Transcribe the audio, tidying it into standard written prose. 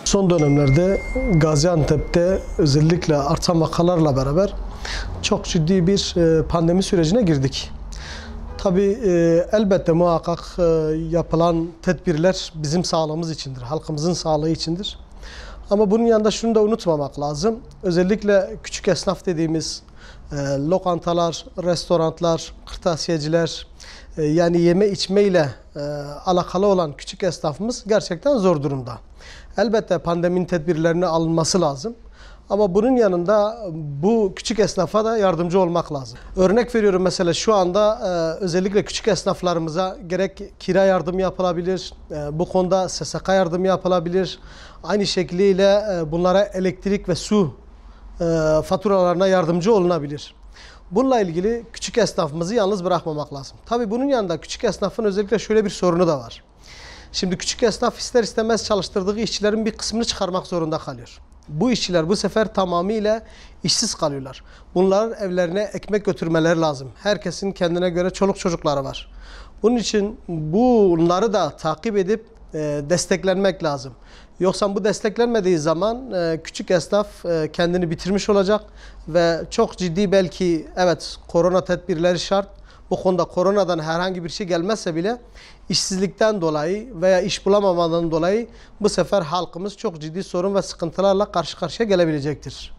Son dönemlerde Gaziantep'te özellikle artan vakalarla beraber çok ciddi bir pandemi sürecine girdik. Tabii elbette muhakkak yapılan tedbirler bizim sağlığımız içindir, halkımızın sağlığı içindir. Ama bunun yanında şunu da unutmamak lazım. Özellikle küçük esnaf dediğimiz lokantalar, restoranlar, kırtasiyeciler, yani yeme içme ile alakalı olan küçük esnafımız gerçekten zor durumda. Elbette pandeminin tedbirlerine alınması lazım. Ama bunun yanında bu küçük esnafa da yardımcı olmak lazım. Örnek veriyorum, mesela şu anda özellikle küçük esnaflarımıza gerek kira yardımı yapılabilir, bu konuda SSK yardımı yapılabilir. Aynı şekliyle bunlara elektrik ve su faturalarına yardımcı olunabilir. Bununla ilgili küçük esnafımızı yalnız bırakmamak lazım. Tabii bunun yanında küçük esnafın özellikle şöyle bir sorunu da var. Şimdi küçük esnaf ister istemez çalıştırdığı işçilerin bir kısmını çıkarmak zorunda kalıyor. Bu işçiler bu sefer tamamıyla işsiz kalıyorlar. Bunların evlerine ekmek götürmeleri lazım. Herkesin kendine göre çoluk çocukları var. Bunun için bunları da takip edip desteklenmek lazım. Yoksa bu desteklenmediği zaman küçük esnaf kendini bitirmiş olacak ve çok ciddi, belki evet korona tedbirleri şart. Bu konuda koronadan herhangi bir şey gelmezse bile işsizlikten dolayı veya iş bulamamadan dolayı bu sefer halkımız çok ciddi sorun ve sıkıntılarla karşı karşıya gelebilecektir.